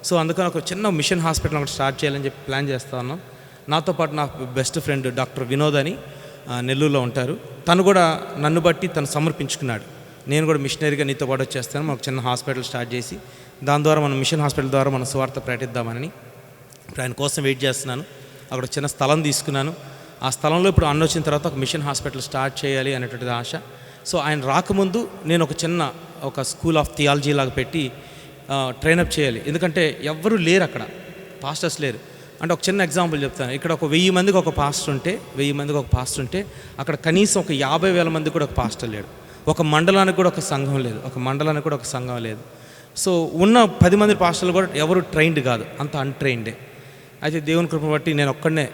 సో అందుకని ఒక చిన్న మిషన్ హాస్పిటల్ ఒకటి స్టార్ట్ చేయాలని చెప్పి ప్లాన్ చేస్తూ ఉన్నాం. నాతో పాటు నా బెస్ట్ ఫ్రెండ్ డాక్టర్ వినోద్ అని నెల్లూరులో ఉంటారు. తను కూడా నన్ను బట్టి తను సమర్పించుకున్నాడు, నేను కూడా మిషనరీగా నీతో పాటు వచ్చేస్తాను, మాకు చిన్న హాస్పిటల్ స్టార్ట్ చేసి దాని ద్వారా మనం మిషన్ హాస్పిటల్ ద్వారా మనం సువార్త ప్రకటిద్దామని ఇప్పుడు ఆయన కోసం వెయిట్ చేస్తున్నాను. అక్కడ చిన్న స్థలం తీసుకున్నాను. ఆ స్థలంలో ఇప్పుడు అన్న వచ్చిన తర్వాత ఒక మిషన్ హాస్పిటల్ స్టార్ట్ చేయాలి అనేటువంటిది ఆశ. సో ఆయన రాకముందు నేను ఒక స్కూల్ ఆఫ్ థియాలజీ లాగా పెట్టి ట్రైనప్ చేయాలి. ఎందుకంటే ఎవ్వరూ లేరు అక్కడ, పాస్టర్స్ లేరు. అంటే ఒక చిన్న ఎగ్జాంపుల్ చెప్తాను. ఇక్కడ ఒక 1000 మందికి ఒక పాస్టర్ ఉంటే అక్కడ కనీసం ఒక 50,000 మందికి కూడా ఒక పాస్టర్ లేడు. ఒక మండలానికి కూడా ఒక సంఘం లేదు. సో ఉన్న 10 మంది పాస్టర్లు కూడా ఎవరు ట్రైన్డ్ కాదు, అంత అన్ట్రైన్డే. అయితే దేవుని కృపను బట్టి నేను ఒక్కడనే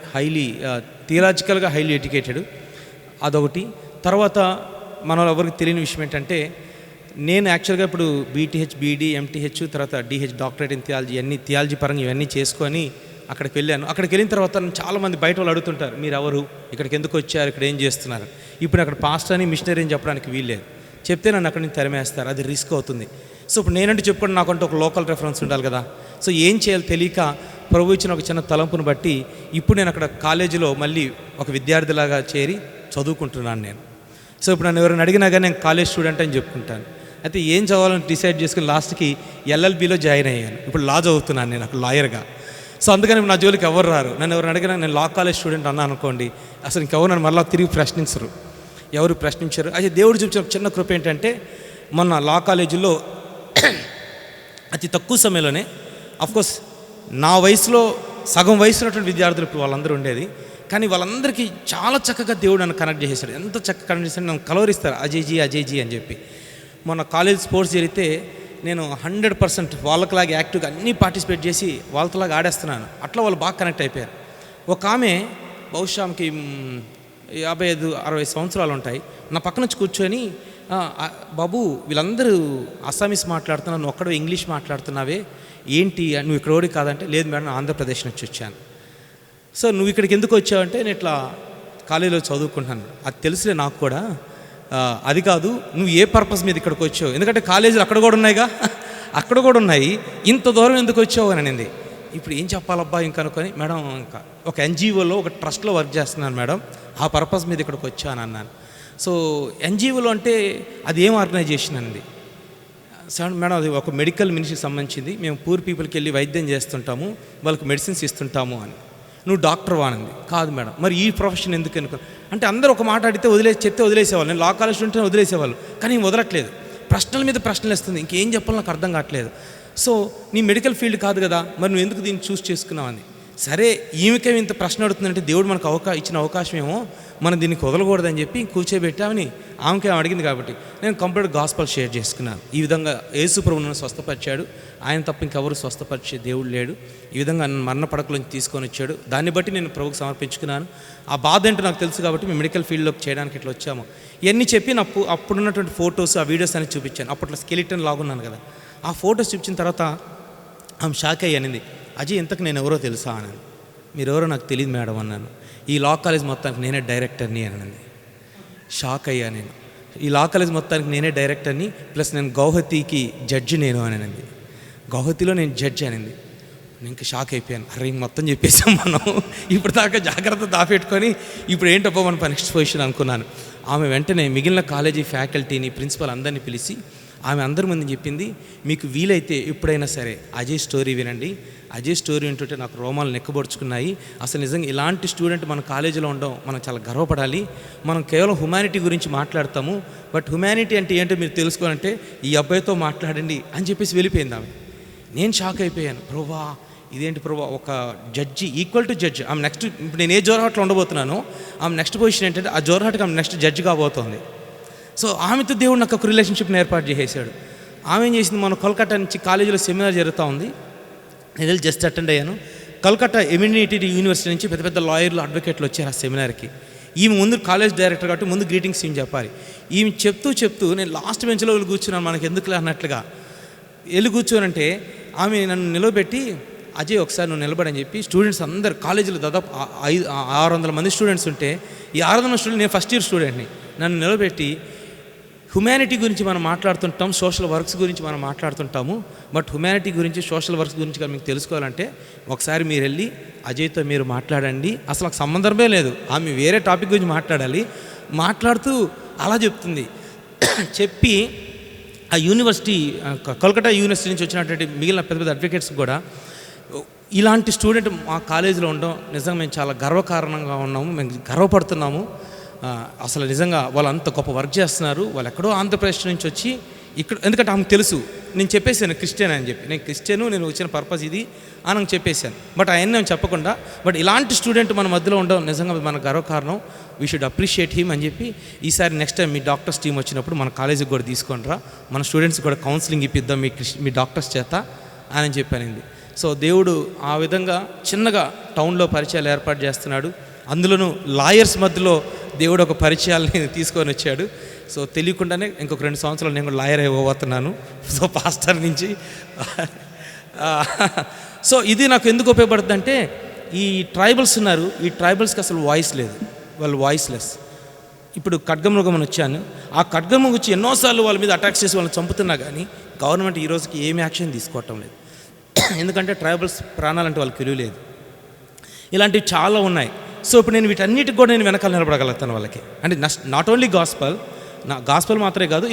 థియలాజికల్గా హైలీ ఎడ్యుకేటెడ్, అదొకటి. తర్వాత మన ఎవరికి తెలియని విషయం ఏంటంటే, నేను యాక్చువల్గా ఇప్పుడు BTH, BD, MTH, తర్వాత DH డాక్టరేట్ ఇన్ థియాలజీ, అన్ని థియాలజీ పరంగా ఇవన్నీ చేసుకొని అక్కడికి వెళ్ళాను. అక్కడికి వెళ్ళిన తర్వాత చాలామంది బయట వాళ్ళు అడుగుతుంటారు, మీరు ఎవరు, ఇక్కడికి ఎందుకు వచ్చారు, ఇక్కడ ఏం చేస్తున్నారు. ఇప్పుడు అక్కడ పాస్టర్ అని, మిషనరీ అని చెప్పడానికి వీల్లేదు. చెప్తే నన్ను అక్కడి నుంచి తరిమేస్తారు, అది రిస్క్ అవుతుంది. సో ఇప్పుడు నేనంటే చెప్పుకోండి, నాకంటే ఒక లోకల్ రెఫరెన్స్ ఉండాలి కదా. సో ఏం చేయాలి తెలియక ప్రభు ఇచ్చిన ఒక చిన్న తలంపును బట్టి ఇప్పుడు నేను అక్కడ కాలేజీలో మళ్ళీ ఒక విద్యార్థిలాగా చేరి చదువుకుంటున్నాను నేను. సో ఇప్పుడు నన్ను ఎవరైనా అడిగినా కానీ నేను కాలేజ్ స్టూడెంట్ అని చెప్పుకుంటాను. అయితే ఏం చదవాలని డిసైడ్ చేసుకుని లాస్ట్కి ఎల్ఎల్బిలో జాయిన్ అయ్యాను. ఇప్పుడు లా చదువుతున్నాను నేను, అక్కడ లాయర్గా. సో అందుకని నా జోలికి ఎవరు రారు. నన్ను ఎవరు అడిగినా నేను లా కాలేజ్ స్టూడెంట్ అన్నా అనుకోండి, అసలు ఇంకెవరు నన్ను మళ్ళీ తిరిగి ప్రశ్నించరు, ఎవరు ప్రశ్నించరు. అయితే దేవుడు చూపించిన చిన్న కృప ఏంటంటే, మొన్న లా కాలేజీలో అతి తక్కువ సమయంలోనే, అఫ్కోర్స్ నా వయసులో సగం వయసు ఉన్నటువంటి విద్యార్థులు ఇప్పుడు వాళ్ళందరూ ఉండేది, కానీ వాళ్ళందరికీ చాలా చక్కగా దేవుడు నన్ను కనెక్ట్ చేశాడు. ఎంత చక్కగా కనెక్ట్ చేశాడు, నన్ను కలవరిస్తారు అజయ్జీ అని చెప్పి. మొన్న కాలేజ్ స్పోర్ట్స్ జరిగితే నేను 100% వాళ్ళకిలాగా యాక్టివ్గా అన్నీ పార్టిసిపేట్ చేసి వాళ్ళతోలాగా ఆడేస్తున్నాను. అట్లా వాళ్ళు బాగా కనెక్ట్ అయిపోయారు. ఒక ఆమె బహుశా ఆమెకి 55-60 సంవత్సరాలు ఉంటాయి. నా పక్క నుంచి కూర్చొని, బాబు వీళ్ళందరూ అస్సామీస్ మాట్లాడుతున్నావు, నువ్వు ఒక్కడో ఇంగ్లీష్ మాట్లాడుతున్నావే ఏంటి, నువ్వు ఇక్కడ ఓడి కాదంటే, లేదు మేడం ఆంధ్రప్రదేశ్ నుంచి వచ్చాను. సో నువ్వు ఇక్కడికి ఎందుకు వచ్చావంటే, నేను ఇట్లా కాలేజీలో చదువుకుంటున్నాను. అది తెలుసులే నాకు కూడా. అది కాదు, నువ్వు ఏ పర్పస్ మీద ఇక్కడికి వచ్చావు, ఎందుకంటే కాలేజీలు అక్కడ కూడా ఉన్నాయిగా, అక్కడ కూడా ఉన్నాయి, ఇంత దూరం ఎందుకు వచ్చావు అని అనింది. ఇప్పుడు ఏం చెప్పాలబ్బా ఇంకా అనుకొని, మేడం ఇంకా ఒక ఎన్జిఓలో ఒక ట్రస్ట్లో వర్క్ చేస్తున్నాను మేడం, ఆ పర్పస్ మీద ఇక్కడికి వచ్చాను అన్నాను. సో ఎన్జిఓలో అంటే అది ఏం ఆర్గనైజేషన్ అండి? సార్ మేడం అది ఒక మెడికల్ మినిస్ట్రీకి సంబంధించింది, మేము పూర్ పీపుల్కి వెళ్ళి వైద్యం చేస్తుంటాము, వాళ్ళకి మెడిసిన్స్ ఇస్తుంటాము అని. నువ్వు డాక్టర్ వానంది. కాదు మేడం, మరి ఈ ప్రొఫెషన్ ఎందుకు అనుకో అంటే, అందరూ ఒక మాట అడిగితే చెప్తే వదిలేసేవాళ్ళు. నేను లా కాలేజ్ ఉంటే వదిలేసేవాళ్ళు, కానీ వదలట్లేదు, ప్రశ్నల మీద ప్రశ్నలు వేస్తుంది, ఇంకేం చెప్పాలో నాకు అర్థం కావట్లేదు. సో నీ మెడికల్ ఫీల్డ్ కాదు కదా, మరి నువ్వు ఎందుకు దీన్ని చూస్ చేసుకున్నావని. సరే ఈమెకే ఇంత ప్రశ్న అడుగుతుందంటే దేవుడు మనకు ఇచ్చిన అవకాశం ఏమో, మనం దీన్ని వదలకూడదని చెప్పి కూర్చోబెట్టామని ఆమెకి అడిగింది. కాబట్టి నేను కంప్లీట్ గాస్పల్ షేర్ చేసుకున్నాను. ఈ విధంగా యేసు ప్రభువు నన్ను స్వస్థపరిచాడు, ఆయన తప్ప ఇంకెవరు స్వస్థపరిచే దేవుడు లేడు. ఈ విధంగా నన్ను మరణ పడకలోంచి తీసుకొని వచ్చాడు. దాన్ని బట్టి నేను ప్రభువుకు సమర్పించుకున్నాను. ఆ బాధ ఏంటో నాకు తెలుసు కాబట్టి మేము మెడికల్ ఫీల్డ్లోకి చేయడానికి ఇట్లా వచ్చాము. ఇవన్నీ చెప్పి అప్పుడున్నటువంటి ఫొటోస్, ఆ వీడియోస్ అని చూపించాను. అప్పట్లో స్కెలిటన్ లాగున్నాను కదా, ఆ ఫొటోస్ చూపించిన తర్వాత ఆమె షాక్ అయ్యానింది. అజయ్ ఇంతకు నేను ఎవరో తెలుసా అన్నాను. మీరెవరో నాకు తెలియదు మేడం అన్నాను. ఈ లా కాలేజ్ మొత్తానికి నేనే డైరెక్టర్ని అనింది. షాక్ అయ్యా నేను. ఈ లా కాలేజ్ మొత్తానికి నేనే డైరెక్టర్ని, ప్లస్ నేను గౌహతికి జడ్జి నేను అని అనింది. గౌహతిలో నేను జడ్జి అనింది. నేను ఇంకా షాక్ అయిపోయాను. అరే మొత్తం చెప్పేసాం మనం, ఇప్పుడు దాకా జాగ్రత్త దాపెట్టుకొని ఇప్పుడు ఏంటప్పో మన నెక్స్ట్ పొజిషన్ అనుకున్నాను. ఆమె వెంటనే మిగిలిన కాలేజీ ఫ్యాకల్టీని, ప్రిన్సిపల్ అందరినీ పిలిచి ఆమె అందరి ముందు చెప్పింది, మీకు వీలైతే ఎప్పుడైనా సరే అజయ్ స్టోరీ వినండి. అజయ్ స్టోరీ వింటుంటే నాకు రోమాలు నెక్కబడుచుకున్నాయి. అసలు నిజంగా ఇలాంటి స్టూడెంట్ మన కాలేజీలో ఉండడం మనం చాలా గర్వపడాలి. మనం కేవలం హ్యుమానిటీ గురించి మాట్లాడతాము, బట్ హ్యుమానిటీ అంటే ఏంటో మీరు తెలుసుకోవాలంటే ఈ అబ్బాయితో మాట్లాడండి అని చెప్పేసి వెళ్ళిపోయింది ఆమె. నేను షాక్ అయిపోయాను. ప్రభా ఇదేంటి ప్రభా, ఒక జడ్జి ఈక్వల్ టు జడ్జి. ఆమె నెక్స్ట్, ఇప్పుడు నేను ఏ జోర్హాట్లో ఉండబోతున్నానో ఆమె నెక్స్ట్ పొజిషన్ ఏంటంటే ఆ జోర్హాట్కి ఆమె నెక్స్ట్ జడ్జి కాబోతోంది. సో ఆమెతో దేవుడు నాకు ఒక రిలేషన్షిప్ని ఏర్పాటు చేసేసాడు. ఆమె ఏం చేసింది, మన కోల్కతా నుంచి కాలేజీలో సెమినార్ జరుగుతూ ఉంది, నేను వెళ్ళి జస్ట్ అటెండ్ అయ్యాను. కల్కట్టా ఎమినిటీ యూనివర్సిటీ నుంచి పెద్ద పెద్ద లాయర్లు, అడ్వకేట్లు వచ్చారు ఆ సెమినార్కి. ఈమె ముందు కాలేజ్ డైరెక్టర్ కాబట్టి ముందు గ్రీటింగ్స్ ఈమె చెప్పాలి. ఈమె చెప్తూ నేను లాస్ట్ బెంచ్లో వెళ్ళి కూర్చున్నాను, మనకి ఎందుకులే అన్నట్లుగా వెళ్ళి కూర్చోనంటే ఆమె నన్ను నిలబెట్టి, అజయ్ ఒకసారి నువ్వు నిలబడని చెప్పి స్టూడెంట్స్ అందరు, కాలేజీలో దాదాపు 600 మంది స్టూడెంట్స్ ఉంటే ఈ 600 స్టూడెంట్, నేను ఫస్ట్ ఇయర్ స్టూడెంట్ని, నన్ను నిలబెట్టి హ్యుమానిటీ గురించి మనం మాట్లాడుతుంటాం, సోషల్ వర్క్స్ గురించి మనం మాట్లాడుతుంటాము, బట్ హ్యుమానిటీ గురించి, సోషల్ వర్క్స్ గురించి మీకు తెలుసుకోవాలంటే ఒకసారి మీరు వెళ్ళి అజయ్తో మీరు మాట్లాడండి. అసలు నాకు సంబంధమే లేదు, ఆమె వేరే టాపిక్ గురించి మాట్లాడాలి. మాట్లాడుతూ అలా చెప్తుంది. చెప్పి ఆ యూనివర్సిటీ, కోల్కతా యూనివర్సిటీ నుంచి వచ్చినటువంటి మిగిలిన పెద్ద పెద్ద అడ్వకేట్స్ కూడా ఇలాంటి స్టూడెంట్ మా కాలేజీలో ఉండడం నిజంగా మేము చాలా గర్వకారణంగా ఉన్నాము, మేము గర్వపడుతున్నాము. అసలు నిజంగా వాళ్ళు అంత గొప్ప వర్క్ చేస్తున్నారు. వాళ్ళు ఎక్కడో ఆంధ్రప్రదేశ్ నుంచి వచ్చి ఇక్కడ, ఎందుకంటే ఆమెకు తెలుసు నేను చెప్పేసాను క్రిస్టియన్ అని చెప్పి, నేను క్రిస్టియను, నేను వచ్చిన పర్పస్ ఇది అని చెప్పేశాను. బట్ అవన్నీ నేను చెప్పకుండా, బట్ ఇలాంటి స్టూడెంట్ మన మధ్యలో ఉండడం నిజంగా మన గర్వకారణం, వీ షుడ్ అప్రిషియేట్ హిమ్ అని చెప్పి, ఈసారి నెక్స్ట్ టైం మీ డాక్టర్స్ టీం వచ్చినప్పుడు మన కాలేజీకి కూడా తీసుకొని రా, మన స్టూడెంట్స్ కూడా కౌన్సిలింగ్ ఇప్పిద్దాం మీ డాక్టర్స్ చేత అని చెప్పానండి. సో దేవుడు ఆ విధంగా చిన్నగా టౌన్లో పరిచయాలు ఏర్పాటు చేస్తున్నాడు. అందులోనూ లాయర్స్ మధ్యలో దేవుడు ఒక పరిచయాలని తీసుకొని వచ్చాడు. సో తెలియకుండానే ఇంకొక 2 సంవత్సరాలు నేను కూడా లాయర్ అయిపోతున్నాను. సో పాస్టర్ నుంచి. సో ఇది నాకు ఎందుకు ఉపయోగపడుతుంది అంటే, ఈ ట్రైబల్స్ ఉన్నారు, ఈ ట్రైబల్స్కి అసలు వాయిస్ లేదు, వాళ్ళు వాయిస్లెస్. ఇప్పుడు ఖడ్గమృగం అని వచ్చాను, ఆ ఖడ్గమృగం వచ్చి ఎన్నోసార్లు వాళ్ళ మీద అటాక్స్ చేసి వాళ్ళని చంపుతున్నా కానీ గవర్నమెంట్ ఈ రోజుకి ఏమి యాక్షన్ తీసుకోవటం లేదు. ఎందుకంటే ట్రైబల్స్ ప్రాణాలంటే వాళ్ళకి విలువ లేదు. ఇలాంటివి చాలా ఉన్నాయి. సో ఇప్పుడు నేను వీటన్నిటికి కూడా నేను వెనకాల నిలబడగలుగుతాను వాళ్ళకి. అంటే నాట్ ఓన్లీ గాస్పల్ మాత్రమే కాదు,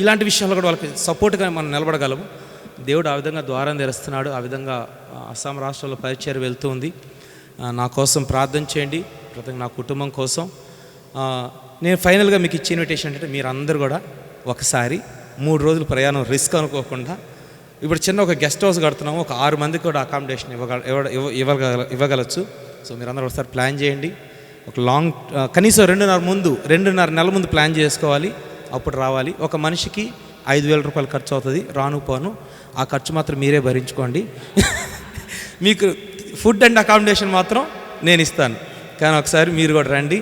ఇలాంటి విషయాల్లో కూడా వాళ్ళకి సపోర్ట్గా మనం నిలబడగలము. దేవుడు ఆ విధంగా ద్వారం తెరుస్తున్నాడు. ఆ విధంగా అస్సాం రాష్ట్రంలో పరిచయం వెళ్తూ ఉంది. నా కోసం ప్రార్థన చేయండి, ప్రతి నా కుటుంబం కోసం. నేను ఫైనల్గా మీకు ఇచ్చే ఇన్విటేషన్ ఏంటంటే, మీరు అందరూ కూడా ఒకసారి 3 రోజులు ప్రయాణం రిస్క్ అనుకోకుండా, ఇప్పుడు చిన్న ఒక గెస్ట్ హౌస్ కడుతున్నాము, ఒక 6 మందికి కూడా అకామిడేషన్ ఇవ్వగలచ్చు. సో మీరందరూ ఒకసారి ప్లాన్ చేయండి. ఒక కనీసం 2.5 నెలల ముందు ప్లాన్ చేసుకోవాలి, అప్పుడు రావాలి. ఒక మనిషికి 5,000 రూపాయలు ఖర్చు అవుతుంది రాను పోను. ఆ ఖర్చు మాత్రం మీరే భరించుకోండి. మీకు ఫుడ్ అండ్ అకామిడేషన్ మాత్రం నేను ఇస్తాను, కానీ ఒకసారి మీరు కూడా రండి.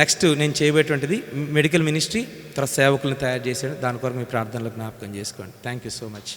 నెక్స్ట్ నేను చేయబోయేటువంటిది మెడికల్ మినిస్ట్రీ, తర్వాత సేవకులను తయారు చేసాడు. దాని కొరకు మీ ప్రార్థనలో జ్ఞాపకం చేసుకోండి. Thank you so much.